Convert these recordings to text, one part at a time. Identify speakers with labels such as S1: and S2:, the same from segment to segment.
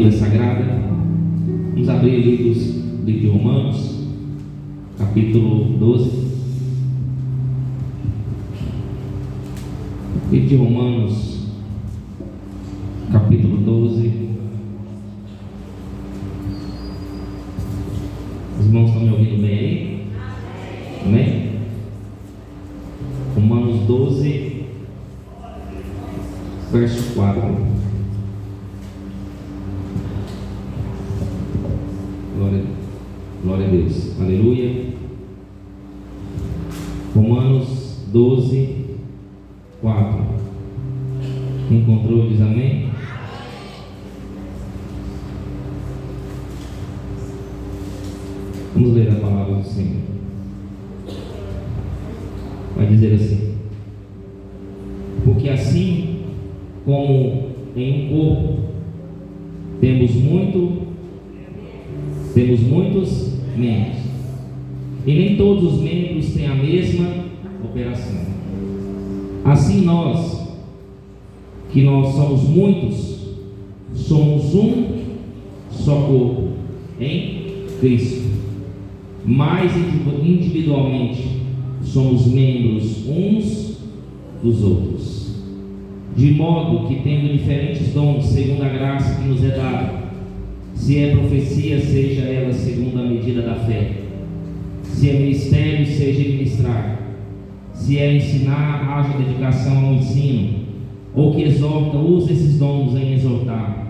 S1: Bíblia Sagrada, vamos abrir livro de Romanos, capítulo 12. Livro de Romanos, capítulo 12. Os irmãos estão me ouvindo bem aí? Amém? Romanos 12, verso 4. Glória a Deus, aleluia. Romanos 12, 4. Quem encontrou diz amém. Vamos ler a palavra do Senhor. Vai dizer assim: porque assim como em um corpo temos muitos membros, e nem todos os membros têm a mesma operação. Assim nós, que nós somos muitos, somos um só corpo em Cristo, mas individualmente somos membros uns dos outros, de modo que, tendo diferentes dons segundo a graça que nos é dada, se é profecia, seja ela segundo a medida da fé; se é ministério, seja ministrar; se é ensinar, haja dedicação ao ensino; ou que exorta, use esses dons em exortar;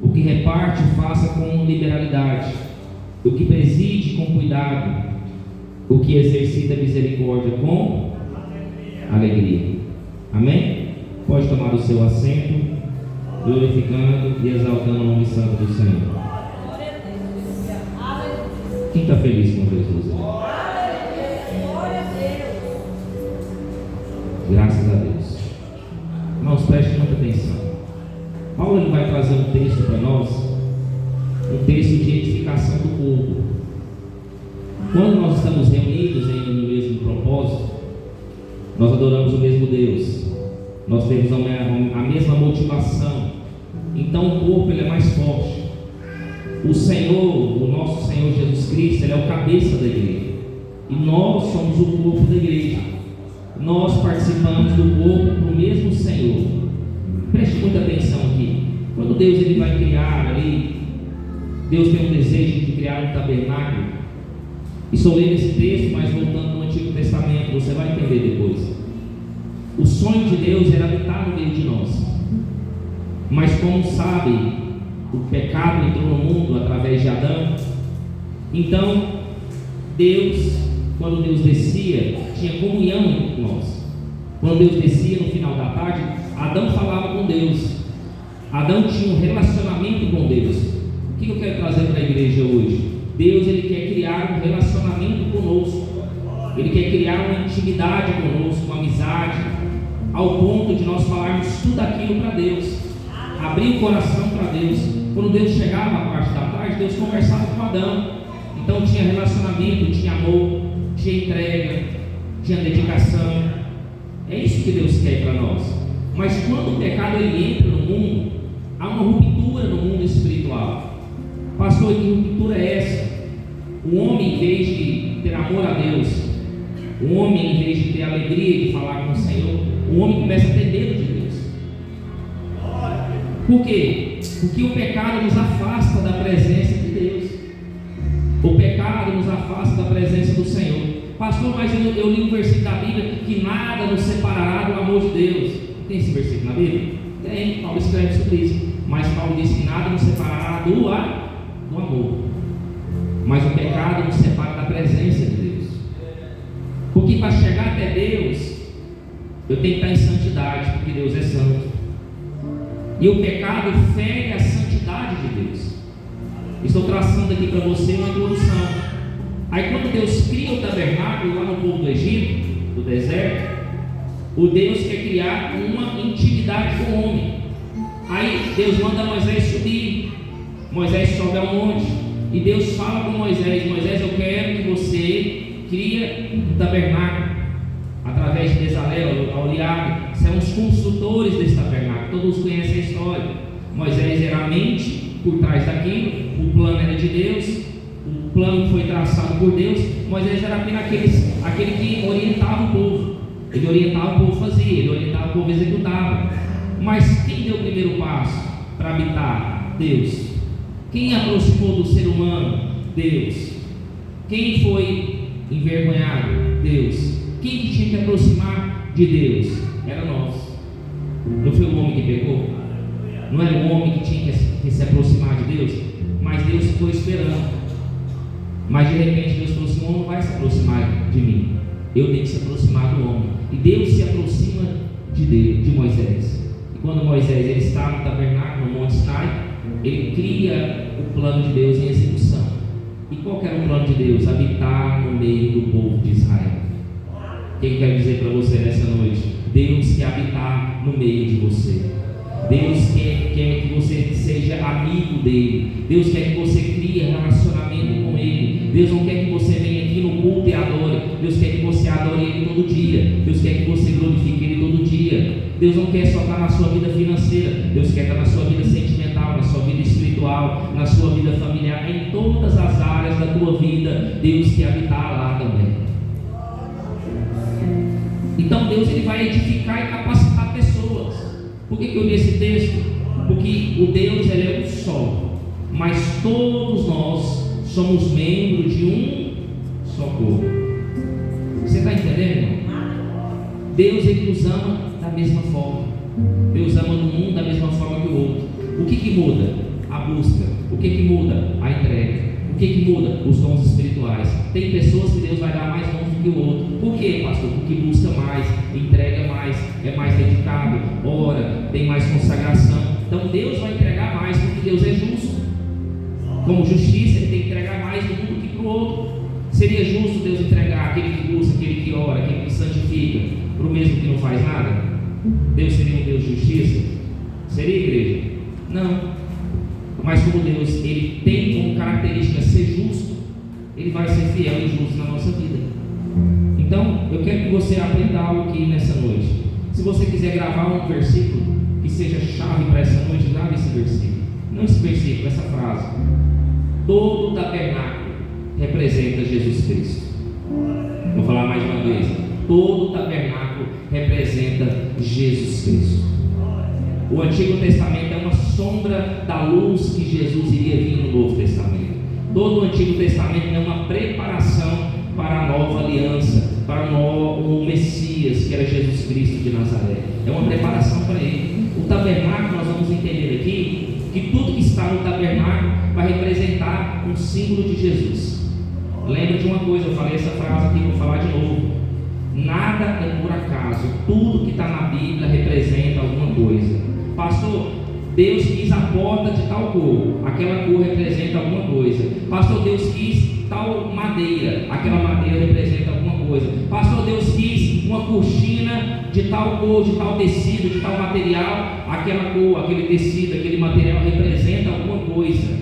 S1: o que reparte, faça com liberalidade; o que preside, com cuidado; o que exercita misericórdia, com alegria. Amém? Pode tomar o seu assento, glorificando e exaltando o nome santo do Senhor. Quem está feliz com Jesus? Graças a Deus. Irmãos, prestem muita atenção. Paulo ele vai trazer um texto para nós, um texto de edificação do corpo. Quando nós estamos reunidos no mesmo propósito, nós adoramos o mesmo Deus, nós temos a mesma motivação. Então o corpo ele é mais forte. O Senhor, o nosso Senhor Jesus Cristo, ele é o cabeça da igreja, e nós somos o corpo da igreja. Nós participamos do corpo do mesmo Senhor. Preste muita atenção aqui. Quando Deus ele vai criar ali, Deus tem um desejo de criar um tabernáculo. Estou lendo esse texto, mas voltando no Antigo Testamento, você vai entender depois. O sonho de Deus era habitar no meio de nós, mas como sabe, o pecado entrou no mundo através de Adão. Então Deus, quando Deus descia, tinha comunhão com nós. Quando Deus descia no final da tarde, Adão falava com Deus. Adão tinha um relacionamento com Deus. O que eu quero trazer para a igreja hoje? Deus ele quer criar um relacionamento conosco. Ele quer criar uma intimidade conosco, uma amizade, ao ponto de nós falarmos tudo aquilo para Deus, abrir o coração para Deus. Quando Deus chegava à parte da tarde, Deus conversava com Adão. Então tinha relacionamento, tinha amor, tinha entrega, tinha dedicação. É isso que Deus quer para nós. Mas quando o pecado ele entra no mundo, há uma ruptura no mundo espiritual. Pastor, que ruptura é essa? O homem, em vez de ter amor a Deus, o homem, em vez de ter alegria de falar com o Senhor, o homem começa a ter medo de Deus. Por quê? Porque o pecado nos afasta da presença de Deus. O pecado nos afasta da presença do Senhor. Pastor, mas eu li um versículo da Bíblia que nada nos separará do amor de Deus. Tem esse versículo na Bíblia? Tem, Paulo escreve sobre isso. Mas Paulo diz que nada nos separará do amor. Mas o pecado nos separa da presença de Deus. Porque para chegar até Deus, eu tenho que estar em santidade, porque Deus é santo. E o pecado fere a santidade de Deus. Estou traçando aqui para você uma introdução. Aí quando Deus cria o tabernáculo lá no povo do Egito, do deserto, o Deus quer criar uma intimidade com o homem. Aí Deus manda Moisés subir. Moisés sobe ao monte e Deus fala com Moisés: Moisés, eu quero que você crie um tabernáculo através de Bezalel, Aholiabe. São os construtores desse tabernáculo. Todos conhecem a história. Moisés era a mente por trás daquilo, o plano era de Deus, o plano foi traçado por Deus. Moisés era apenas aquele que orientava o povo. Ele orientava o povo a fazer, ele orientava o povo a executava. Mas quem deu o primeiro passo para habitar? Deus. Quem aproximou do ser humano? Deus. Quem foi envergonhado? Deus. Quem que tinha que aproximar de Deus? Era nós. Não foi o homem que pecou? Não era o homem que tinha que se aproximar de Deus? Mas Deus ficou esperando. Mas de repente Deus falou assim: o homem não vai se aproximar de mim, eu tenho que se aproximar do homem. E Deus se aproxima de Moisés. E quando Moisés ele está no tabernáculo, no Monte Sinai, ele cria o plano de Deus em execução. E qual que era o plano de Deus? Habitar no meio do povo de Israel. Quem quer dizer para você nessa noite? Deus quer habitar no meio de você. Deus quer que você seja amigo dele. Deus quer que você crie relacionamento com ele. Deus não quer que você venha aqui no culto e adore. Deus quer que você adore ele todo dia. Deus quer que você glorifique ele todo dia. Deus não quer só estar na sua vida financeira. Deus quer estar na sua vida sentimental, na sua vida espiritual, na sua vida familiar, em todas as áreas da tua vida. Deus quer habitar lá também. Então Deus ele vai edificar e capacitar pessoas. Por que eu li esse texto? Porque o Deus ele é um só, mas todos nós somos membros de um só corpo. Você está entendendo, irmão? Deus ele nos ama da mesma forma. Deus ama um da mesma forma que o outro. O que muda? A busca. O que muda? A entrega. O que muda? Os dons espirituais. Tem pessoas que Deus vai dar mais dons do que o outro. Por quê, pastor? Porque busca mais, entrega mais, é mais dedicado, ora, tem mais consagração. Então Deus vai entregar mais, porque Deus é justo. Como justiça, ele tem que entregar mais do que para o outro. Seria justo Deus entregar aquele que busca, aquele que ora, aquele que santifica, para o mesmo que não faz nada? Deus seria um Deus de justiça? Seria, igreja? Não. Mas como Deus ele tem como característica ser justo, ele vai ser fiel e justo na nossa vida. Então eu quero que você aprenda algo aqui nessa noite. Se você quiser gravar um versículo que seja chave para essa noite, grave esse versículo. Não esse versículo, essa frase. Todo o tabernáculo representa Jesus Cristo. Vou falar mais uma vez. Todo o tabernáculo representa Jesus Cristo. O Antigo Testamento é uma sombra da luz que Jesus iria vir no Novo Testamento. Todo o Antigo Testamento é uma preparação para a nova aliança, para o Messias, que era Jesus Cristo de Nazaré. É uma preparação para ele. O tabernáculo, nós vamos entender aqui, que tudo que está no tabernáculo vai representar um símbolo de Jesus. Lembra de uma coisa, eu falei essa frase aqui, vou falar de novo. Nada é por acaso, tudo que está na Bíblia representa alguma coisa. Pastor, Deus quis a porta de tal cor, aquela cor representa alguma coisa. Pastor, Deus quis tal madeira, aquela madeira representa alguma coisa. Pastor, Deus quis uma cortina de tal cor, de tal tecido, de tal material, aquela cor, aquele tecido, aquele material representa alguma coisa.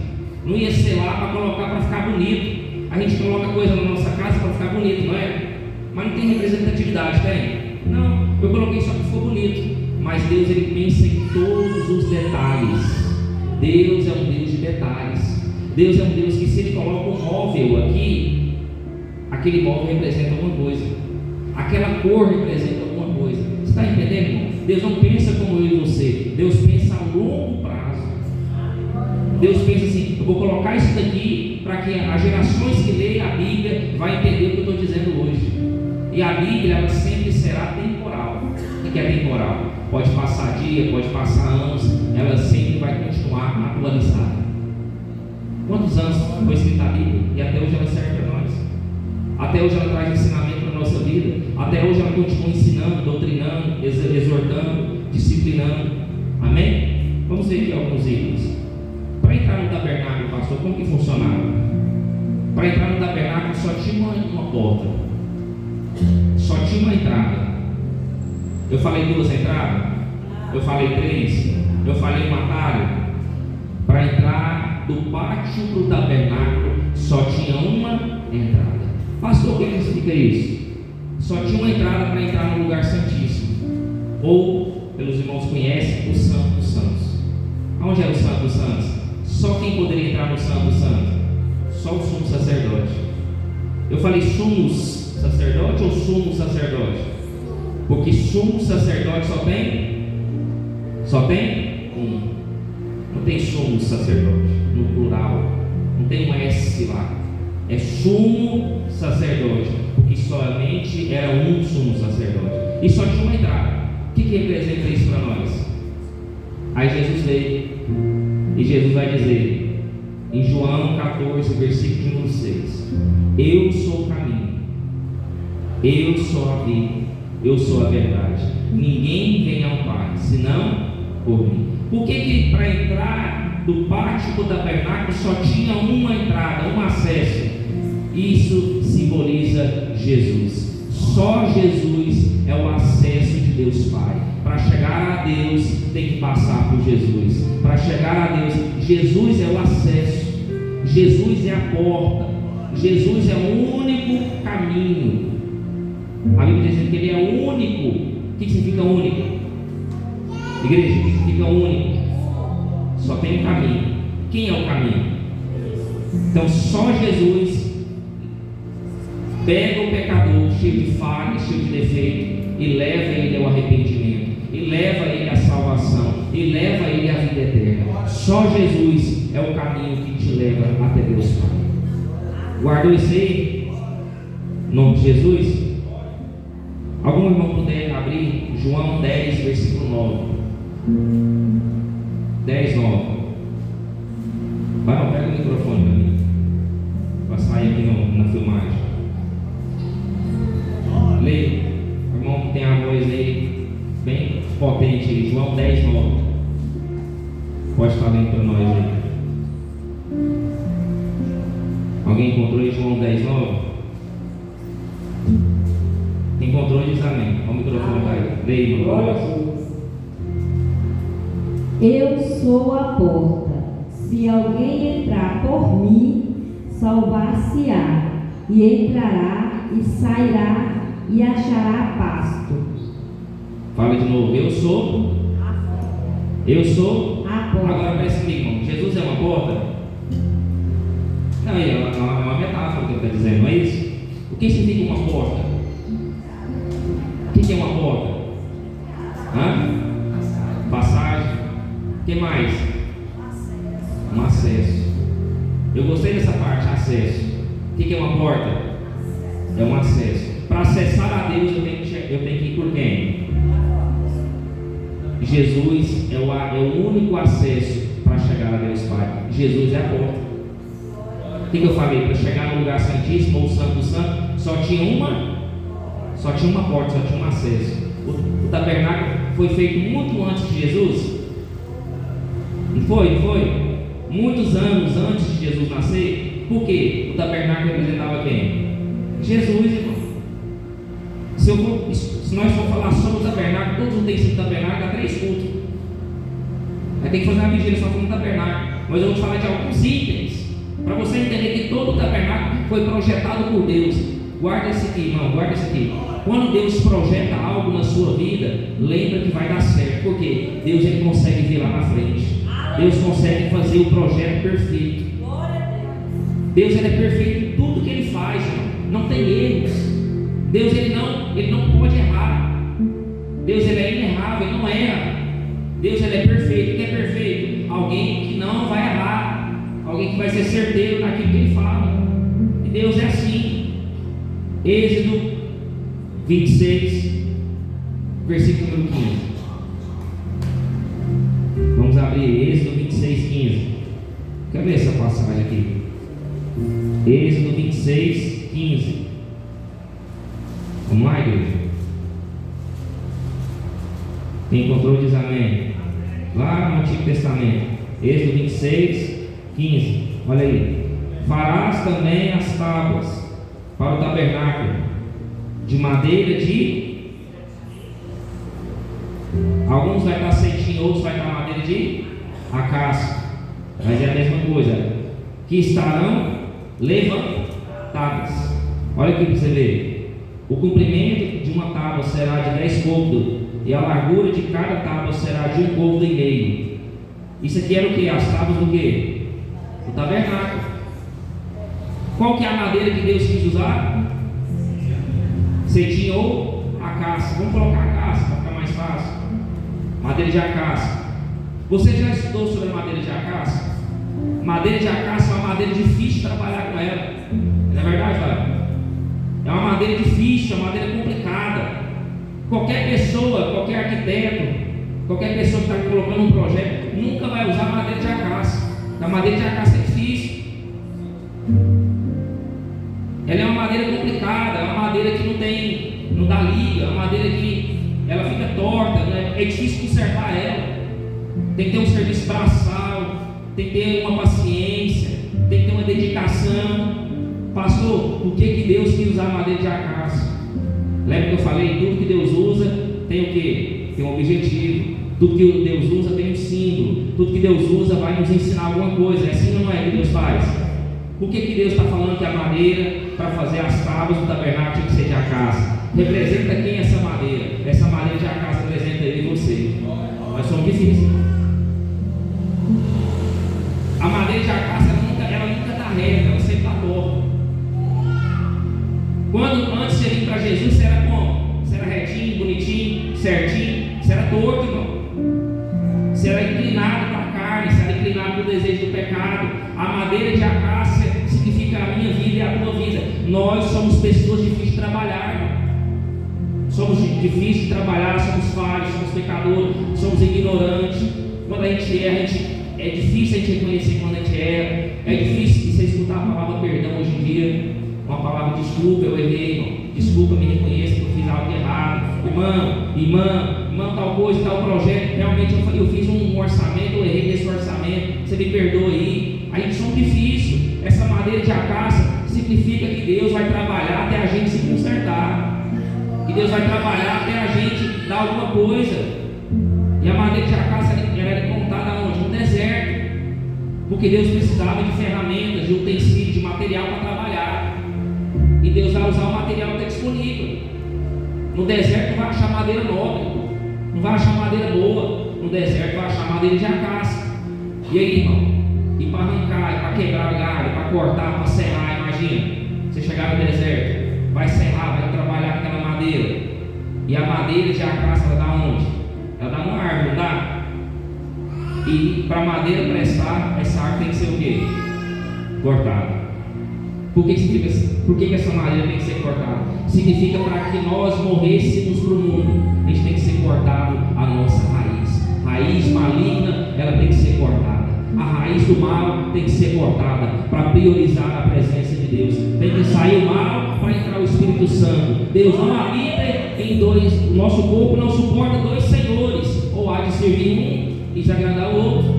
S1: Não ia ser lá para colocar para ficar bonito. A gente coloca coisa na nossa casa para ficar bonito, não é? Mas não tem representatividade, tem? Não, eu coloquei só que ficou bonito. Mas Deus ele pensa em todos os detalhes. Deus é um Deus de detalhes. Deus é um Deus que, se ele coloca um móvel aqui, aquele móvel representa alguma coisa, aquela cor representa alguma coisa. Você está entendendo, irmão? Deus não pensa como eu e você. Deus pensa a longo prazo. Deus pensa assim: eu vou colocar isso daqui para que as gerações que leem a Bíblia vão entender o que eu estou dizendo hoje. E a Bíblia ela sempre será temporal. O que é temporal? Pode passar dia, pode passar anos, ela sempre vai continuar atualizada. Quantos anos foi escrita a Bíblia? E até hoje ela serve para nós. Até hoje ela traz ensinamento para a nossa vida. Até hoje ela continua ensinando, doutrinando, exortando, disciplinando. Amém? Vamos ver aqui alguns itens. Para entrar no tabernáculo, pastor, como que funcionava? Para entrar no tabernáculo só tinha uma porta, só tinha uma entrada. Eu falei 2 entradas? Eu falei 3? Eu falei um atalho? Para entrar do pátio para o tabernáculo só tinha uma entrada. Pastor, o que significa isso? Só tinha uma entrada para entrar no lugar santíssimo, ou, pelos irmãos conhecem, o Santo dos Santos. Onde era o Santo dos Santos? Só quem poderia entrar no Santo Santo? Só o sumo sacerdote. Eu falei sumos sacerdote ou sumo sacerdote? Porque sumo sacerdote só tem um. Não tem sumo sacerdote no plural. Não tem um S lá. É sumo sacerdote, porque somente era um sumo sacerdote e só tinha uma entrada. O que representa isso para nós? Aí Jesus veio e Jesus vai dizer em João 14, versículo número 6: eu sou o caminho, eu sou a vida, eu sou a verdade, ninguém vem ao Pai senão por mim. Por que para entrar do pátio do tabernáculo só tinha uma entrada, um acesso? Isso simboliza Jesus. Só Jesus é o acesso de Deus Pai. Para chegar a Deus tem que passar por Jesus. Para chegar a Deus, Jesus é o acesso, Jesus é a porta, Jesus é o único caminho. A Bíblia diz que Ele é o único. O que significa único? Igreja, o que significa único? Só tem um caminho. Quem é o caminho? Então só Jesus pega o pecador cheio de falhas, cheio de defeito, e leva ele ao arrependimento, e leva ele à salvação, e leva ele à vida eterna. Só Jesus é o caminho que te leva até Deus Pai. Guardou isso aí? Em nome de Jesus? Algum irmão puder abrir João 10, versículo 9. 10, 9. Vai, pega o microfone para mim, para sair aqui na filmagem. Leia, o irmão que tem a voz aí bem potente aí, João 10, 9. Pode estar lendo para nós aí. Alguém encontrou aí João 10, 9? Quem encontrou diz amém. Olha o microfone aí. Leia, irmão.
S2: Eu sou a porta. Se alguém entrar por mim, salvar-se-á, e entrará e sairá e achará pasto.
S1: Fala de novo. Eu sou
S2: a porta.
S1: Agora presta comigo, irmão. Jesus é uma porta? Não, é uma metáfora que ele está dizendo, não é isso? O que significa uma porta? O que é uma porta? Passagem. O que mais? Um acesso. Eu gostei dessa parte, acesso. O que é uma porta? É um acesso. Para acessar a Deus eu tenho que ir por quem? Jesus é o único acesso para chegar a Deus Pai. Jesus é a porta. O que eu falei? Para chegar no lugar santíssimo ou santo do santo, só tinha uma porta, só tinha um acesso. O tabernáculo foi feito muito antes de Jesus. Não foi? Muitos anos antes de Jesus nascer. Por quê? O tabernáculo representava quem? Jesus, irmão. Se nós for falar sobre o tabernáculo, todos os utensílios do tabernáculo dá 3 cultos. Aí tem que fazer uma vigília só com o tabernáculo. Mas eu vou te falar de alguns itens, para você entender que todo o tabernáculo foi projetado por Deus. Guarda esse aqui, irmão, guarda esse aqui. Quando Deus projeta algo na sua vida, lembra que vai dar certo. Porque Deus ele consegue ver lá na frente. Deus consegue fazer o projeto perfeito. Deus ele é perfeito em tudo que ele faz, irmão. Não tem erros. Deus ele não pode errar. Deus ele é inerrável, ele não erra. Deus ele é perfeito. O que é perfeito? Alguém que não vai errar, alguém que vai ser certeiro naquilo que ele fala. E Deus é assim. Êxodo 26, versículo número 15. Vamos abrir Êxodo 26, 15. Quer ver essa passagem aqui? Êxodo 26, 15. Vamos lá, igreja? Quem encontrou diz amém. Lá no Antigo Testamento, Êxodo 26, 15. Olha aí. Farás também as tábuas para o tabernáculo de madeira de... Alguns vai estar ceitinho, outros vai estar madeira de acácia. Mas é a mesma coisa. Que estarão levantadas. Olha aqui para você ver. O comprimento de uma tábua será de 10 côvados, e a largura de cada tábua será de 1 côvado e meio. Isso aqui era o que? As tábuas do que? O tabernáculo. Qual que é a madeira que Deus quis usar? Cetim ou acácia. Vamos colocar acácia para ficar mais fácil. Madeira de acácia. Você já estudou sobre a madeira de acácia? Madeira de acácia é uma madeira difícil de trabalhar com ela. Não é verdade, Fábio? É uma madeira difícil, é uma madeira complicada. Qualquer pessoa, qualquer arquiteto, qualquer pessoa que está colocando um projeto, nunca vai usar madeira de acácia. A madeira de acácia é difícil. Ela é uma madeira complicada, é uma madeira que não dá liga, é uma madeira que ela fica torta, né? É difícil consertar ela. Tem que ter um serviço braçal, tem que ter uma paciência, tem que ter uma dedicação. Pastor, o que Deus quis usar a madeira de acácia? Lembra que eu falei? Tudo que Deus usa tem o quê? Tem um objetivo. Tudo que Deus usa tem um símbolo. Tudo que Deus usa vai nos ensinar alguma coisa. É assim ou não é que Deus faz? Por que Deus está falando que a madeira para fazer as tábuas do tabernáculo tinha que ser de acácia? Representa quem é essa madeira? Essa madeira de acácia representa ele e você. Nós somos difíceis. A madeira de acácia ela nunca está reta, ela sempre está torta. Quando antes de vir para Jesus, você era como? Você era retinho, bonitinho, certinho? Você era torto, irmão. Você era inclinado para a carne, você era inclinado para o desejo do pecado. A madeira de acácia significa a minha vida e a tua vida. Nós somos pessoas difíceis de trabalhar, irmão. Somos difíceis de trabalhar, somos falhos, somos pecadores, somos ignorantes. Quando a gente erra, é difícil a gente reconhecer quando a gente erra. É difícil você escutar a palavra perdão hoje em dia. Uma palavra desculpa, eu errei, irmão. Desculpa, me reconheça que eu fiz algo errado. Irmã, tal coisa, tal projeto. Realmente eu fiz um orçamento, eu errei nesse orçamento. Você me perdoa aí. A gente somos difícil. Essa madeira de acácia significa que Deus vai trabalhar até a gente se consertar. Que Deus vai trabalhar até a gente dar alguma coisa. E a madeira de acácia era encontrada onde? No deserto. Porque Deus precisava de ferramentas, de utensílios, de material para trabalhar. E Deus vai usar o material que está disponível. No deserto não vai achar madeira nobre, não vai achar madeira boa. No deserto vai achar madeira de acácia. E aí, irmão? E para arrancar, para quebrar galho, para cortar, para serrar, imagina. Você chegar no deserto, vai serrar, vai trabalhar com aquela madeira. E a madeira de acácia, ela dá onde? Ela dá uma árvore, não dá? E para a madeira prestar, essa árvore tem que ser o quê? Cortada. Por que essa madeira tem que ser cortada? Significa para que nós morrêssemos para o mundo, a gente tem que ser cortado a nossa raiz. Raiz maligna, ela tem que ser cortada. A raiz do mal tem que ser cortada para priorizar a presença de Deus. Tem que sair o mal para entrar o Espírito Santo. Deus não habita em dois. O nosso corpo não suporta dois senhores. Ou há de servir um e desagradar o outro.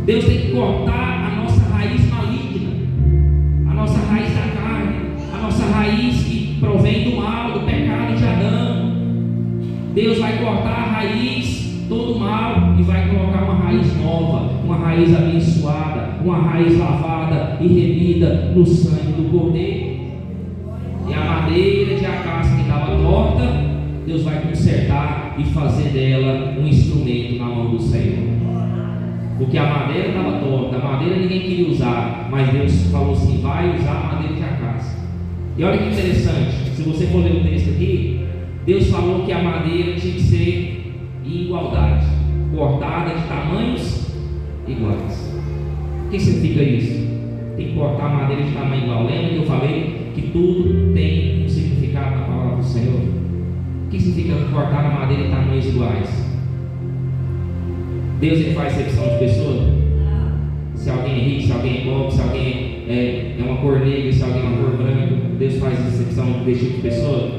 S1: Deus tem que cortar a nossa raiz maligna, a nossa raiz da carne, a nossa raiz que provém do mal, do pecado de Adão. Deus vai cortar a raiz, todo o mal, e vai colocar uma raiz nova, uma raiz abençoada, uma raiz lavada e remida no sangue do Cordeiro. E a madeira de acácia que estava torta, Deus vai consertar e fazer dela um instrumento na mão do Senhor. Porque a madeira estava torta, a madeira ninguém queria usar, mas Deus falou assim: vai usar a madeira de acácia. E olha que interessante, se você for ler o texto aqui, Deus falou que a madeira tinha que ser em igualdade, cortada de tamanhos iguais. O que significa isso? Tem que cortar a madeira de tamanho igual. Lembra que eu falei que tudo tem um significado na palavra do Senhor? O que significa cortar a madeira em tamanhos iguais? Deus, ele faz exceção de pessoa? Se alguém é rico, se alguém é pobre, se alguém é uma cor negra, se alguém é uma cor branca, Deus faz exceção desse tipo de pessoa?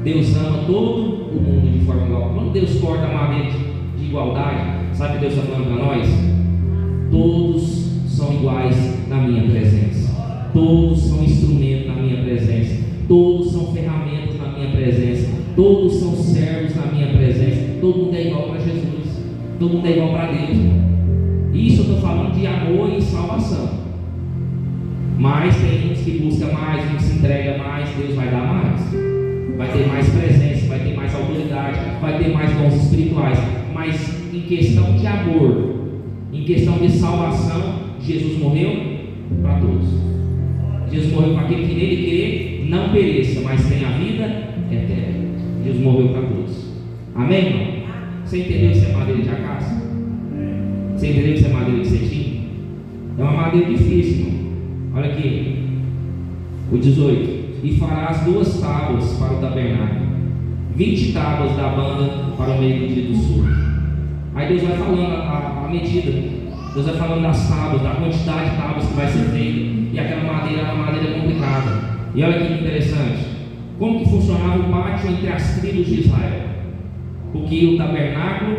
S1: Deus ama todo o mundo de forma igual. Quando Deus corta a madeira de igualdade, sabe o que Deus está falando para nós? Todos são iguais na minha presença. Todos são instrumentos na minha presença. Todos são ferramentas na minha presença. Todos são servos na minha presença. Todo mundo é igual para Jesus. Todo mundo é igual para Deus. Isso eu estou falando de amor e salvação. Mas tem uns que buscam mais, uns que se entregam mais, Deus vai dar mais. Vai ter mais presença, vai ter mais autoridade, vai ter mais dons espirituais. Mas em questão de amor, em questão de salvação, Jesus morreu para todos. Jesus morreu para aquele que nele crê, não pereça, mas tenha a vida eterna. Jesus morreu para todos. Amém, irmão? Você entendeu que isso é madeira de acácia? Você entendeu que isso é madeira de cetim? É uma madeira difícil, irmão. Olha aqui, o 18. E farás 2 tábuas para o tabernáculo, 20 tábuas da banda para o meio do sul. Aí Deus vai falando a medida. Deus vai falando das tábuas, da quantidade de tábuas que vai ser feita. E aquela madeira é uma madeira complicada. E olha que interessante. Como que funcionava o pátio entre as tribos de Israel? Porque o tabernáculo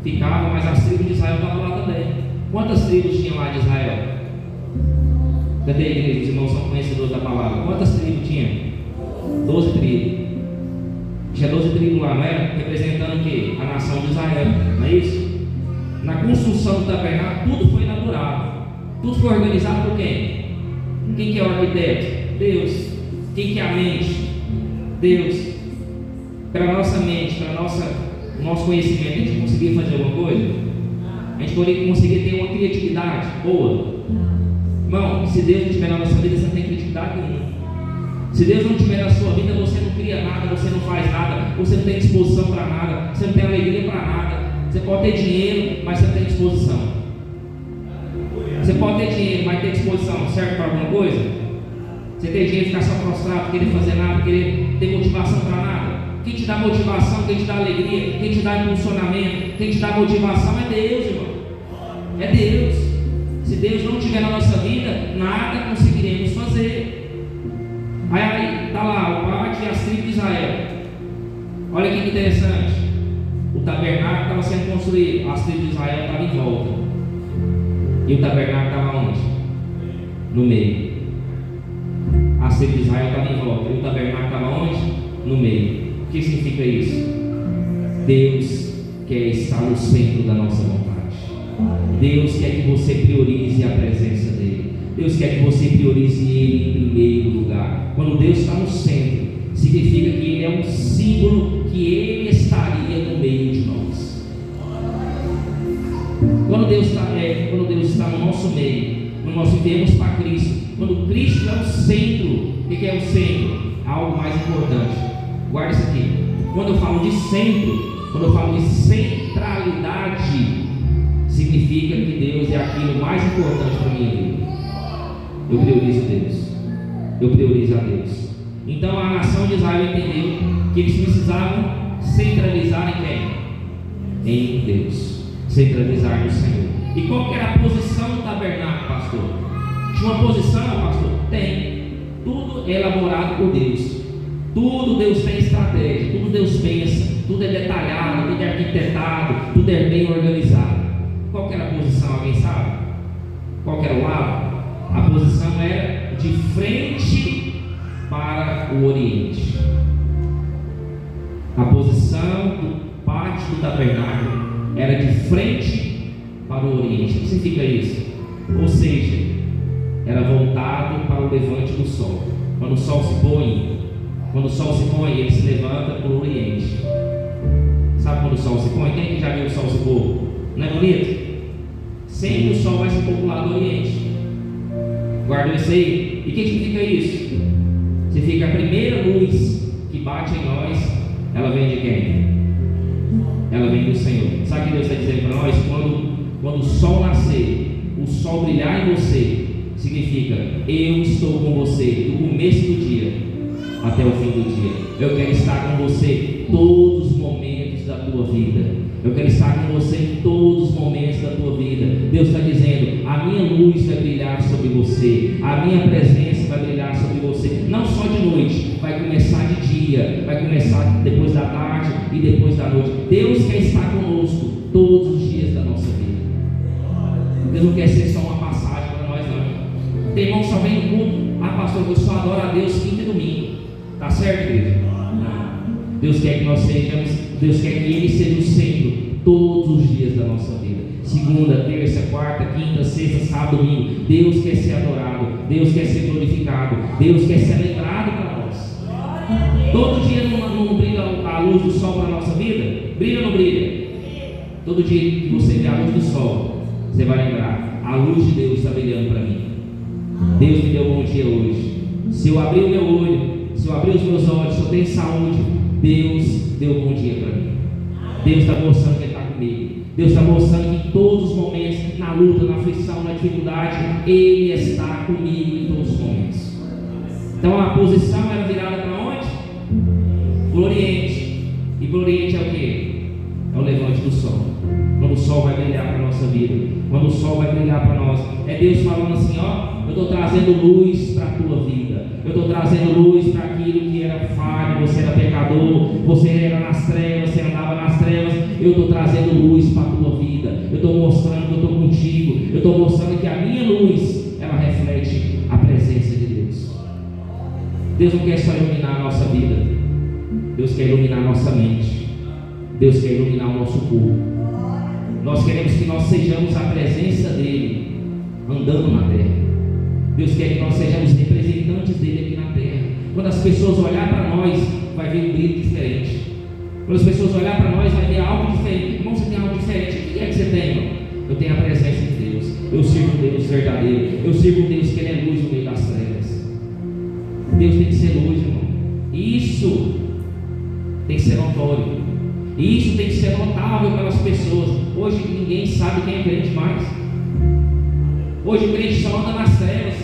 S1: ficava, mas as tribos de Israel estavam lá também. Quantas tribos tinham lá de Israel? Cadê a igreja? Os irmãos são conhecedores da palavra. Quantas tribos tinha? 12 tribos. Tinha 12 tribos lá, não é? Representando o quê? A nação de Israel, não é isso? Na construção do tabernáculo, tudo foi inaugurado. Tudo foi organizado por quem? Quem que é o arquiteto? Deus. Quem que é a mente? Deus. Para a nossa mente, para o nosso conhecimento, a gente conseguir fazer alguma coisa? A gente conseguir ter uma criatividade boa? Irmão, se Deus não estiver na nossa vida, você não tem criatividade nenhuma. Se Deus não estiver na sua vida, você não cria nada, você não faz nada, você não tem disposição para nada, você não tem alegria para nada. Você pode ter dinheiro, mas você não tem disposição. Você pode ter dinheiro, mas ter disposição serve para alguma coisa? Você tem dinheiro e ficar só prostrado, querer fazer nada, querer ter motivação para nada? Quem te dá motivação, quem te dá alegria, quem te dá impulsionamento, quem te dá motivação é Deus, irmão. É Deus. Se Deus não estiver na nossa vida, nada conseguiremos fazer. Aí está lá o pátio e as tribos de Israel. Olha que interessante. O tabernáculo estava sendo construído, as tribos de Israel estavam em volta. E o tabernáculo estava onde? No meio. As tribos de Israel estavam em volta. E o tabernáculo estava onde? No meio. O que significa isso? Deus quer estar no centro da nossa vontade. Deus quer que você priorize a presença dEle. Deus quer que você priorize Ele em primeiro lugar. Quando Deus está no centro, significa que Ele é um símbolo que Ele estaria no meio de nós. Quando Deus está no nosso meio, quando nós vivemos para Cristo, quando Cristo é o centro, o que é o centro? Algo mais importante. Guarda isso aqui. Quando eu falo de centro, quando eu falo de centralidade, significa que Deus é aquilo mais importante para a minha vida. Eu priorizo Deus. Eu priorizo a Deus. Então a nação de Israel entendeu que eles precisavam centralizar em quem? Em Deus. Centralizar no Senhor. E qual que era a posição do tabernáculo, pastor? Tinha uma posição, pastor? Tem. Tudo é elaborado por Deus. Tudo Deus tem estratégia. Tudo Deus pensa. Tudo é detalhado, tudo é arquitetado, tudo é bem organizado. Qual que era a posição? Alguém sabe? Qual que era o lado? A posição era de frente para o Oriente. A posição do pátio do tabernáculo era de frente para o Oriente. O que significa isso? Ou seja, era voltado para o levante do sol. Quando o sol se põe, ele se levanta para o Oriente. Sabe quando o sol se põe? Quem que já viu o sol se pôr? Não é bonito? Sempre o sol vai se pôr para o lado do Oriente. Guardou isso aí? E o que significa isso? Significa a primeira luz que bate em nós, ela vem de quem? Ela vem do Senhor. Sabe o que Deus está dizendo para nós? Quando o sol nascer, o sol brilhar em você, significa: eu estou com você do começo do dia até o fim do dia. Eu quero estar com você todos os momentos da tua vida. Eu quero estar com você em todos os momentos da tua vida. Deus está dizendo: a minha luz vai brilhar sobre você, a minha presença vai brilhar sobre você. Não só de noite, vai começar de dia, vai começar depois da tarde e depois da noite. Deus quer estar conosco todos os dias da nossa vida. Deus não quer ser só uma passagem para nós, não. Tem irmão que só vem no culto: ah, pastor, eu só adoro a Deus quinta e domingo. Tá certo, igreja? Não. Deus quer que nós sejamos, Deus quer que Ele seja o centro todos os dias da nossa vida. Segunda, terça, quarta, quinta, sexta, sábado, domingo. Deus quer ser adorado, Deus quer ser glorificado, Deus quer ser lembrado para nós. Todo dia não brilha a luz do sol para a nossa vida? Brilha ou não brilha? Todo dia que você vê a luz do sol, você vai lembrar: a luz de Deus está brilhando para mim. Deus me deu um bom dia hoje. Se eu abrir o meu olho, se eu abrir os meus olhos, se eu tenho saúde, Deus deu um bom dia para mim. Deus está mostrando que Ele está comigo. Deus está mostrando que em todos os momentos, na luta, na aflição, na dificuldade, Ele está comigo em todos os momentos. Então a posição era virada para onde? Para o Oriente. E para o Oriente é o quê? É o levante do sol. Quando o sol vai brilhar para a nossa vida, quando o sol vai brilhar para nós, é Deus falando assim: ó, eu estou trazendo luz para a tua vida, eu estou trazendo luz para aquilo que era falho, você era pecador, você era nas trevas, você andava nas trevas, eu estou trazendo luz para a tua vida, eu estou mostrando que eu estou contigo, eu estou mostrando que a minha luz, ela reflete a presença de Deus. Deus não quer só iluminar a nossa vida, Deus quer iluminar a nossa mente, Deus quer iluminar o nosso corpo. Nós queremos que nós sejamos a presença dEle andando na terra. Deus quer que nós sejamos representantes dEle aqui na terra. Quando as pessoas olharem para nós, vai ver um brilho diferente. Quando as pessoas olharem para nós, vai ver algo diferente. Irmão, você tem algo diferente. O que é que você tem, irmão? Eu tenho a presença de Deus. Eu sirvo um Deus verdadeiro. Eu sirvo um Deus que Ele é luz no meio das trevas. Deus tem que ser luz, irmão. E isso tem que ser notório. E isso tem que ser notável pelas pessoas. Hoje ninguém sabe quem é crente mais. Hoje o crente só anda nas trevas.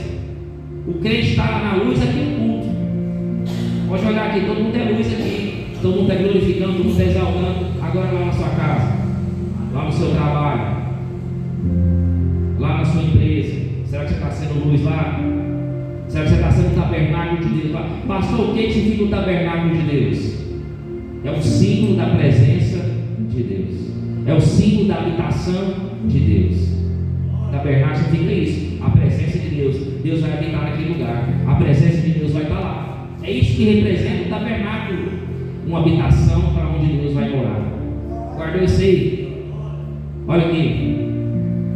S1: O crente está na luz aqui no culto. Pode olhar aqui, todo mundo é luz aqui. Todo mundo está glorificando, todo mundo está exaltando. Agora lá na sua casa, lá no seu trabalho, lá na sua empresa, será que você está sendo luz lá? Será que você está sendo o tabernáculo de Deus lá? Pastor, o que significa o tabernáculo de Deus? É o símbolo da presença de Deus. É o símbolo da habitação de Deus. Tabernáculo significa isso, a presença de Deus. Deus vai habitar naquele lugar. A presença de Deus vai estar lá. É isso que representa o tabernáculo. Uma habitação para onde Deus vai morar. Guardou isso aí? Olha aqui.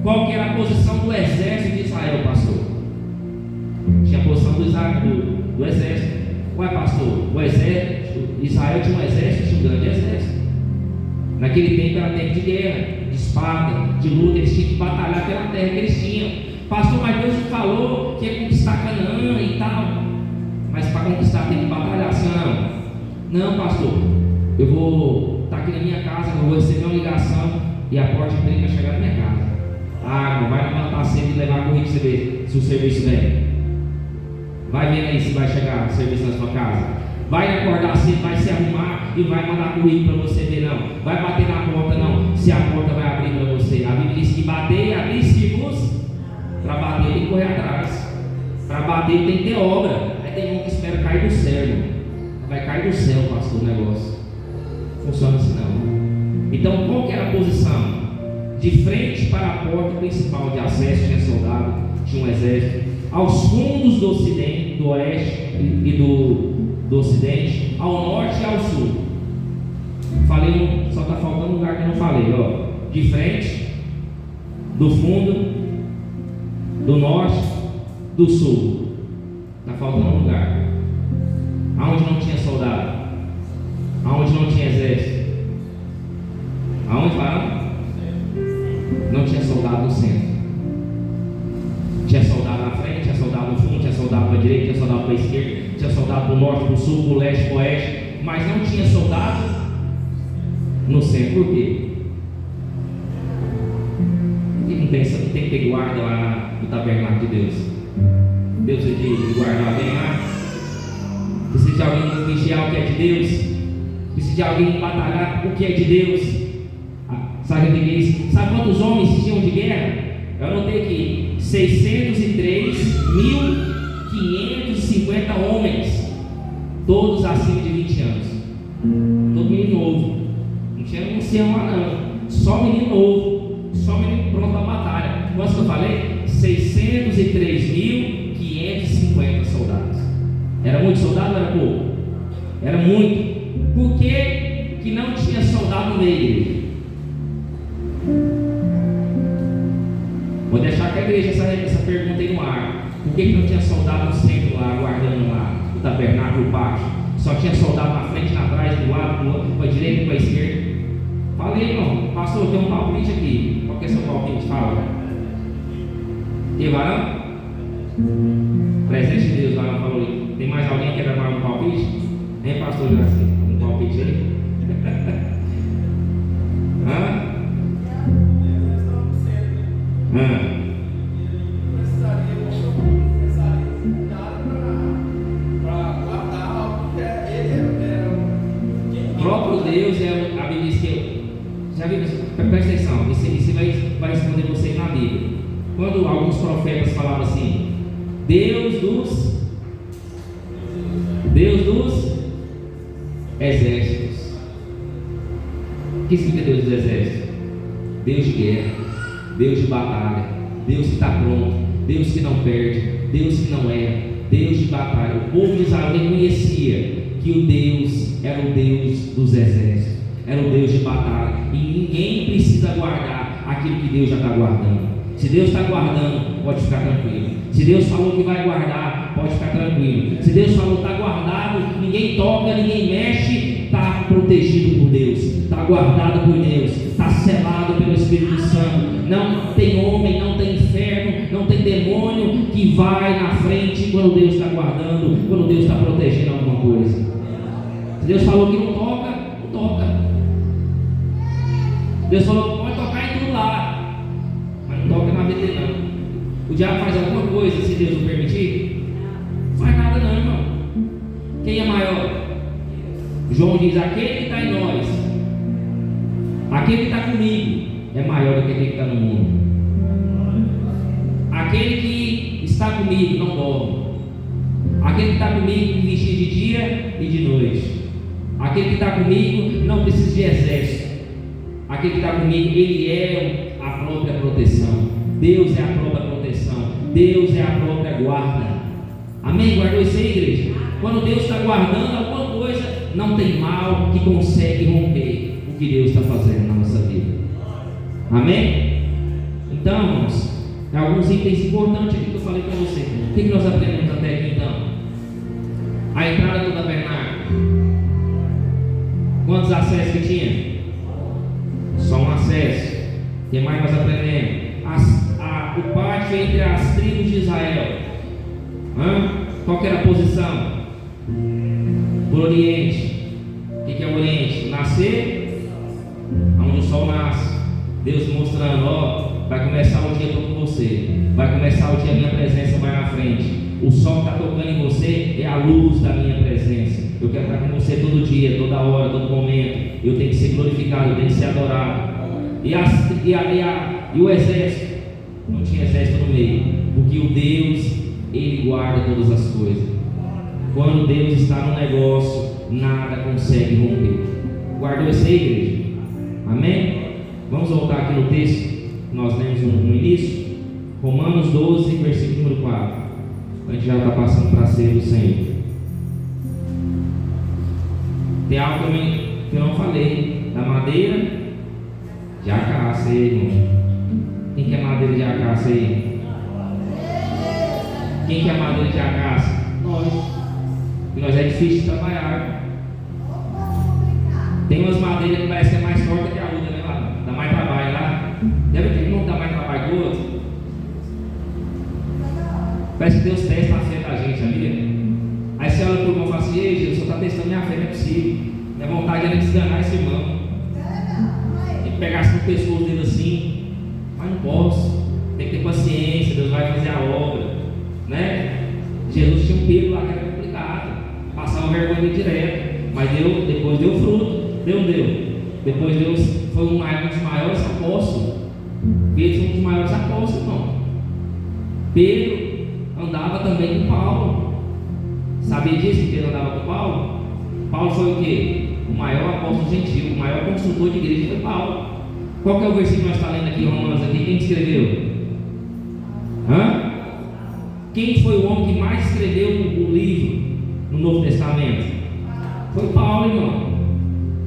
S1: Qual que era a posição do exército de Israel, pastor? Tinha a posição do exército. Ué, pastor, o exército, Israel tinha um exército, tinha um grande exército. Naquele tempo era tempo de guerra, de espada, de luta, eles tinham que batalhar pela terra que eles tinham. Pastor, mas Deus falou que ia conquistar Canaã e tal. Mas para conquistar tem que batalhar, assim não? Não, pastor, eu vou estar aqui na minha casa, eu vou receber uma ligação e a porta de trem vai chegar na minha casa. Ah, não vai levantar cedo e levar comigo para você ver se o serviço vem. Vai vendo aí se vai chegar o serviço na sua casa. Vai acordar cedo, vai se arrumar e vai mandar currículo para você ver, não. Vai bater na porta, não. Se a porta vai abrir para você. A Bíblia diz que bater e abrir se vos. Para bater tem que correr atrás. Para bater tem que ter obra. Aí tem um que espera cair do céu, irmão. Vai cair do céu, pastor, o negócio. Funciona assim não. Então qual que era a posição? De frente para a porta principal de acesso tinha soldado, tinha um exército. Aos fundos do ocidente, do oeste e do ocidente, ao norte e ao sul. Falei, só está faltando um lugar que eu não falei, ó. De frente, do fundo, do norte, do sul. Está faltando um lugar. Aonde não tinha soldado, aonde não tinha exército, aonde fala? Não tinha soldado no centro. Tinha soldado na frente, tinha soldado no fundo, tinha soldado para a direita, tinha soldado para a esquerda, tinha soldado para o norte, para o sul, para o leste, para o oeste, mas não tinha soldado no centro. Por quê? Porque não tem que ter guarda lá no tabernáculo de Deus. Deus é de guardar bem lá. Precisa de alguém vigiar o que é de Deus. Precisa de alguém batalhar o que é de Deus. Sabe o que é isso? Sabe quantos homens tinham de guerra? Eu anotei aqui. 603.550 homens, todos acima de 20 anos, todo menino novo, não tinha um ancião lá não, só menino novo, só menino pronto para a batalha. Quanto que eu falei? 603.550 soldados. Era muito soldado ou era pouco? Era muito. Por que não tinha soldado no meio? Vou deixar com a igreja essa pergunta aí no ar. Por que não tinha soldado no centro lá, guardando lá o tabernáculo, o pátio? Só tinha soldado na frente, na trás, do lado, para a direita e para a esquerda. Falei, irmão, pastor, tem um palpite aqui. Qual que é seu palpite? Fala. E varão? Presente de Deus, varão falou ali. Tem mais alguém que quer dar um palpite? Hein, pastor Juraci? Um palpite aí? Hã? O próprio Deus é a Bíblia diz que já viu, presta atenção, isso vai responder vocês na Bíblia. Quando alguns profetas falavam assim, Deus dos exércitos. O que significa Deus dos exércitos? Deus de guerra, Deus de batalha, Deus que está pronto, Deus que não perde, Deus que não erra, Deus de batalha. O povo de Israel reconhecia que o Deus era o Deus dos exércitos, era o Deus de batalha, e ninguém precisa guardar aquilo que Deus já está guardando. Se Deus está guardando, pode ficar tranquilo. Se Deus falou que vai guardar, pode ficar tranquilo. Se Deus falou que está guardado, ninguém toca, ninguém mexe, está protegido por Deus, está guardado por Deus, está selado pelo Espírito Santo. Não tem homem, não tem inferno, não tem demônio que vai na frente quando Deus está guardando, quando Deus está protegendo alguma coisa. Se Deus falou que não toca, não toca. Deus falou, pode tocar em tudo lá, mas não toca na vida dele não. O diabo faz alguma coisa se Deus não permitir? Não faz nada não, irmão. Quem é maior? João diz, aquele que está em nós, aquele que está comigo, é maior do que aquele que está no mundo. Aquele que está comigo não dorme. Aquele que está comigo vigia de dia e de noite. Aquele que está comigo não precisa de exército. Aquele que está comigo, ele é a própria proteção. Deus é a própria proteção. Deus é a própria guarda. Amém? Guardou isso aí, igreja? Quando Deus está guardando alguma coisa, não tem mal que consegue romper o que Deus está fazendo na nossa vida. Amém? Então, irmãos, alguns itens importantes aqui que eu falei para você. O que nós aprendemos até aqui então? A entrada do tabernáculo. Quantos acessos que tinha? Só um acesso. O que mais nós aprendemos? O pátio entre as tribos de Israel. Qual que era a posição? Por Oriente. O que é o Oriente? Nascer, onde o sol nasce. Deus mostrando, ó, vai começar o dia, estou com você. Vai começar o dia, a minha presença vai na frente. O sol que está tocando em você é a luz da minha presença. Eu quero estar com você todo dia, toda hora, todo momento. Eu tenho que ser glorificado, eu tenho que ser adorado. E o exército? Não tinha exército no meio, porque o Deus, Ele guarda todas as coisas. Quando Deus está no negócio, nada consegue romper. Guardou isso aí, igreja? Amém? Vamos voltar aqui no texto que nós lemos no início. Romanos 12, versículo número 4. A gente já está passando para a ceia do Senhor. Tem algo também que eu não falei. Da madeira de acácia, irmão. Quem que é madeira de acácia aí? Quem que é madeira de acácia? Nós. E nós é difícil de trabalhar. Tem umas madeiras que parece que é mais forte que a outra, né? Lá? Dá mais trabalho lá. Deve ter um que dá mais trabalho que o outro. Parece que Deus testa a fé da gente, amiga. Aí você olha para o irmão e fala assim: ei, Jesus, só está testando minha fé, não é possível. Minha vontade era desganar esse irmão. Tem que pegar assim no pescoço dele assim. Mas não posso. Tem que ter paciência, Deus vai fazer a obra. Né? Jesus tinha um pelo lá que era complicado. Passava vergonha direto. Mas depois deu fruto. Deu. Depois Deus foi um dos maiores apóstolos. Pedro foi um dos maiores apóstolos, irmão. Pedro andava também com Paulo. Sabia disso que Pedro andava com Paulo? Paulo foi o quê? O maior apóstolo gentil, o maior consultor de igreja foi Paulo. Qual que é o versículo que nós estamos lendo aqui, Romanos? Aqui? Quem escreveu? Quem foi o homem que mais escreveu o livro no Novo Testamento? Foi Paulo, irmão.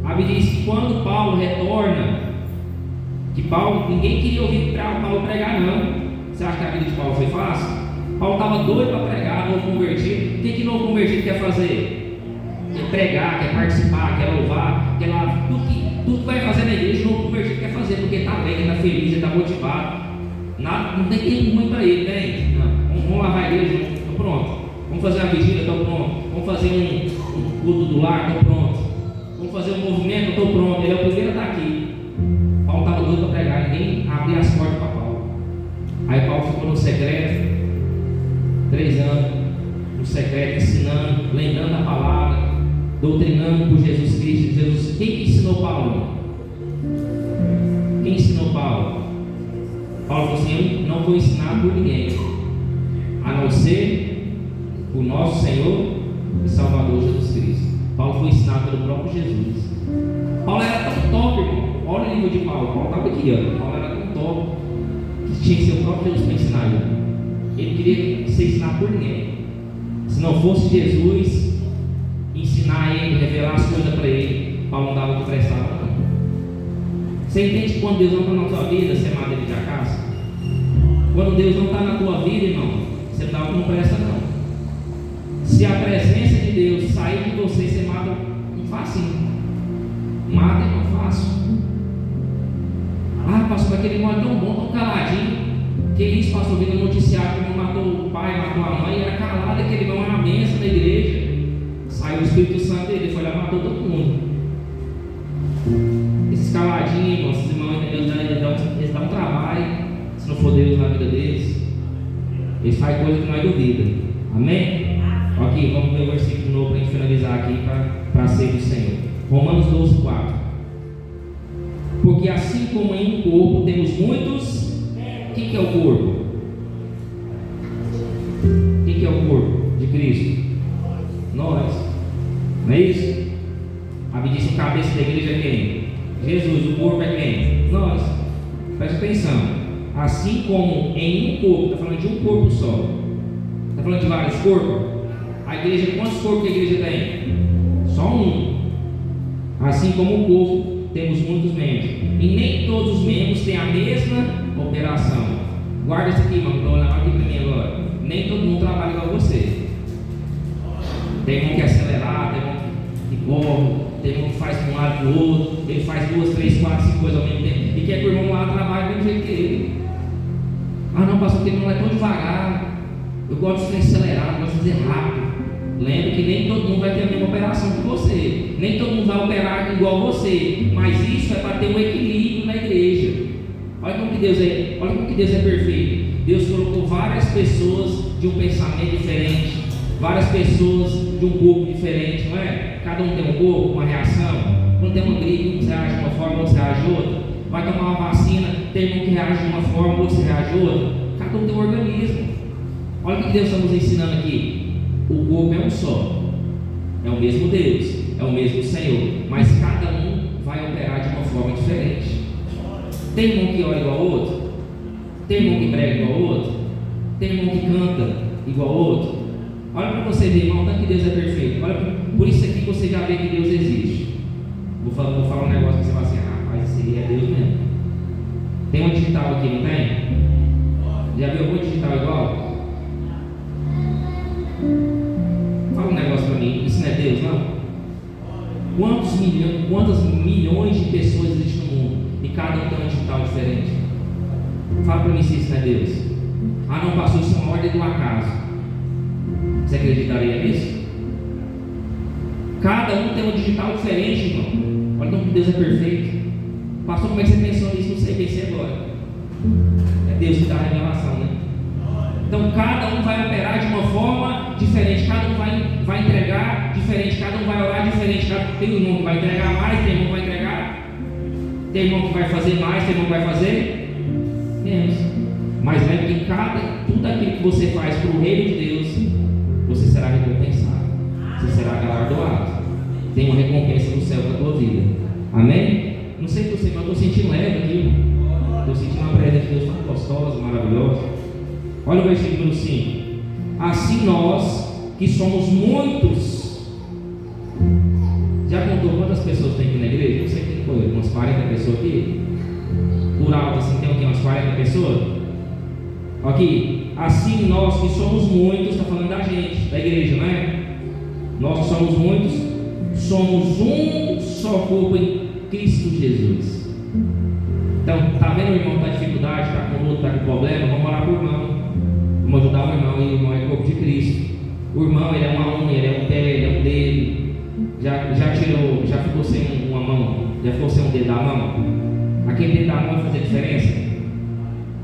S1: A Bíblia diz que quando Paulo retorna, que Paulo, ninguém queria ouvir Paulo pregar, não. Você acha que a vida de Paulo foi fácil? Paulo estava doido para pregar, novo convertido. O que novo convertido quer fazer? Quer pregar, quer participar, quer louvar, quer lá. Tudo que vai fazer na igreja, o novo convertido quer fazer, porque está bem, está feliz, está motivado. Nada, não tem tempo ruim para ele, tem? Não. Vamos lavar a igreja, estou pronto. Vamos fazer uma vigília, estou pronto. Vamos fazer um culto do lar, estou pronto. Vamos fazer um movimento, estou pronto. Ele é o primeiro a estar aqui. Paulo estava doido para pregar, ninguém abria as portas para Paulo. Aí Paulo ficou no secreto, 3 anos, no secreto, ensinando, lembrando a palavra, doutrinando por Jesus Cristo. Quem que ensinou Paulo? Quem ensinou Paulo? Paulo falou assim: eu não vou ensinar por ninguém, a não ser o nosso Senhor e Salvador Jesus Cristo. Paulo foi ensinado pelo próprio Jesus. Paulo era tão top, irmão. Olha o nível de Paulo. Paulo estava aqui, ó. Paulo era tão top que tinha que ser o próprio Jesus para ensinar ele. Ele queria ser ensinado por ninguém. Se não fosse Jesus ensinar ele, revelar as coisas para ele, Paulo não dava o que prestava, não. Você entende que quando Deus não está na sua vida, você é madeira de acaso? Quando Deus não está na tua vida, irmão, você não dá o que não presta, não. Se a presença de Deus sair de você, você mata um facinho. Mata é não fácil. Ah, pastor, aquele irmão é tão bom, tão caladinho. Que isso, pastor, vindo no noticiário que matou o pai, matou a mãe, era calado, aquele irmão era uma bênção na igreja. Saiu o Espírito Santo dele, foi lá e matou todo mundo. Esses caladinhos, irmãos, esses irmãos, eles dão um trabalho. Se não for Deus na vida deles, eles fazem coisa que nós duvida. Amém? Ok, vamos ver o versículo novo para a gente finalizar aqui para a ceia do Senhor. Romanos 12, 4. Porque assim como em um corpo temos muitos. O que é o corpo? O que é o corpo de Cristo? Nós. Não é isso? A Bíblia diz que a cabeça da igreja é quem? Jesus. O corpo é quem? Nós. Presta atenção. Assim como em um corpo, está falando de um corpo só. Está falando de vários corpos. A igreja, quantos corpos que a igreja tem? Só um. Assim como o corpo, temos muitos membros. E nem todos os membros têm a mesma operação. Guarda isso aqui, irmão. Estou olhando aqui para mim agora. Nem todo mundo trabalha igual você. Tem um que acelerar, tem um que corre, tem um que faz de um lado para o outro. Ele faz 2, 3, 4, 5 coisas ao mesmo tempo. E quer que o irmão lá trabalhe do mesmo jeito que ele. Ah, não, pastor, porque ele não é tão devagar. Eu gosto de ser acelerado, eu gosto de fazer rápido. Lembre que nem todo mundo vai ter a mesma operação que você. Nem todo mundo vai operar igual você. Mas isso é para ter um equilíbrio na igreja. Olha como que Deus é perfeito. Deus colocou várias pessoas de um pensamento diferente, várias pessoas de um corpo diferente, não é? Cada um tem um corpo, uma reação. Quando tem uma gripe, um se reage de uma forma, outro se reage de outra. Vai tomar uma vacina, tem um que reage de uma forma, outro se reage de outra. Cada um tem um organismo. Olha o que Deus está nos ensinando aqui. O corpo é um só, é o mesmo Deus, é o mesmo Senhor, mas cada um vai operar de uma forma diferente. Tem irmão que ora igual ao outro, tem irmão que prega igual ao outro, tem irmão que canta igual ao outro. Olha para você ver, irmão, tanto que Deus é perfeito. Olha, por isso aqui você já vê que Deus existe. Vou falar um negócio que você vai assim: rapaz, esse aí é Deus mesmo. Tem uma digital aqui, não tem? Já viu alguma digital igual? Fala um negócio para mim, isso não é Deus, não? Quantas milhões de pessoas existem no mundo e cada um tem um digital diferente? Fala para mim se isso não é Deus. Ah, não, pastor, isso é uma ordem do acaso. Você acreditaria nisso? Cada um tem um digital diferente, irmão. Olha como Deus é perfeito. Pastor, como é que você pensou nisso? Não sei, pensei agora. É Deus que dá a revelação, né? Então cada um vai operar de uma forma diferente, cada um vai entregar diferente, cada um vai orar diferente. Tem irmão que vai entregar mais, tem irmão que vai entregar, tem irmão que vai fazer mais, tem irmão que vai fazer menos. Mas lembre que tudo aquilo que você faz para o reino de Deus, você será recompensado, você será galardoado. Tem uma recompensa no céu para a tua vida. Amém? Não sei você, mas eu estou sentindo leve aqui. Estou sentindo uma presença de Deus tão gostosa, maravilhosa. Olha o versículo número 5. Assim nós, que somos muitos. Já contou quantas pessoas tem aqui na igreja? Não sei quem foi, umas 40 pessoas aqui. Por alto assim, tem aqui umas 40 pessoas. Aqui, assim nós que somos muitos, está falando da gente, da igreja, não é? Nós que somos muitos, somos um só corpo em Cristo Jesus. Então, está vendo, irmão, está dificultado? dificuldade, está com luta, está com problema, vamos orar por irmão. Vamos ajudar o irmão, e o irmão é o corpo de Cristo. O irmão, ele é uma unha, ele é um pé, ele é um dedo. Já tirou, já ficou sem uma mão, já ficou sem um dedo da mão. Aquele dedo da mão vai fazer diferença?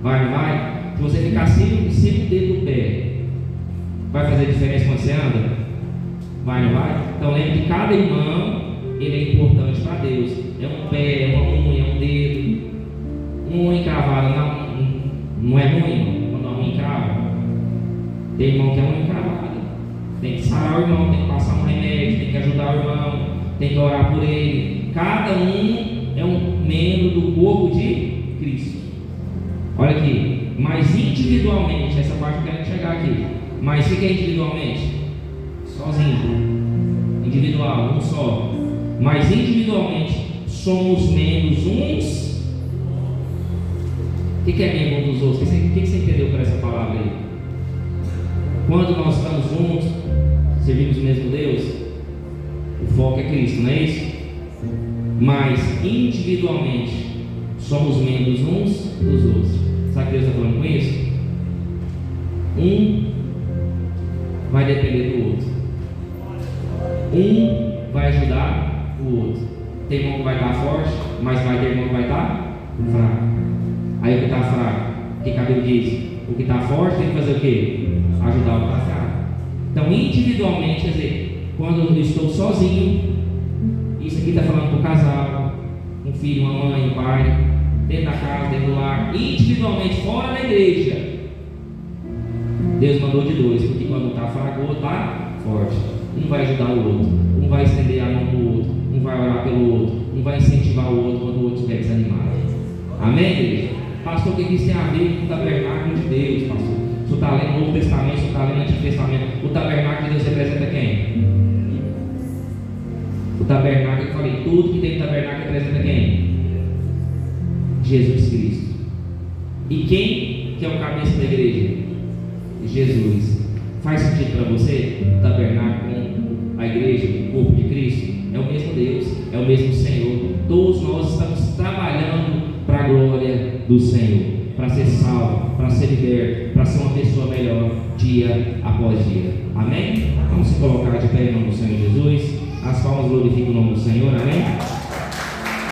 S1: Vai, não vai? Se você ficar sem o dedo do pé, vai fazer diferença quando você anda? Vai, não vai? Então lembre que cada irmão, ele é importante para Deus. É um pé, é uma unha, é um dedo. Uma unha encravada não é ruim, quando a unha encrava. Tem irmão que é unha encravada. Tem que sarar o irmão, tem que passar um remédio, tem que ajudar o irmão, tem que orar por ele. Cada um é um membro do corpo de Cristo. Olha aqui, mas individualmente, essa parte eu quero chegar aqui. Mas o que é individualmente? Sozinho. Individual, um só. Mas individualmente somos membros uns. O que é membro dos outros? O que você entendeu por essa palavra aí? Quando nós estamos juntos, servimos o mesmo Deus, o foco é Cristo, não é isso? Mas individualmente somos membros uns dos outros. Sabe o que Deus está falando com isso? Um vai depender do outro. Um vai ajudar o outro. Tem irmão que vai estar forte, mas vai ter irmão que vai estar fraco. Aí o que está fraco, o que a Bíblia diz? O que está forte tem que fazer o quê? Ajudar o que está fraco. Então, individualmente, quer dizer, quando eu estou sozinho, isso aqui está falando para o casal, um filho, uma mãe, um pai, dentro da casa, dentro do lar, individualmente, fora da igreja. Deus mandou de dois, porque quando está fraco, o outro está forte. Um vai ajudar o outro, um vai estender a mão para o outro, um vai orar pelo outro, um vai incentivar o outro quando o outro estiver desanimado. Amém, igreja? Pastor, o que isso tem a ver com o tabernáculo de Deus, pastor? O senhor está lendo o Novo Testamento, o senhor está lendo o Antigo Testamento. O tabernáculo de Deus representa quem? O tabernáculo, eu falei, tudo que tem no tabernáculo representa quem? Jesus Cristo. E quem que é o cabeça da igreja? Jesus. Faz sentido para você? O tabernáculo com a igreja, o corpo de Cristo? É o mesmo Deus, é o mesmo Senhor. Todos nós estamos trabalhando para a glória do Senhor, para ser salvo, para ser liberto, para ser uma pessoa melhor dia após dia. Amém? Vamos se colocar de pé em nome do Senhor Jesus. As palmas glorificam o nome do Senhor. Amém?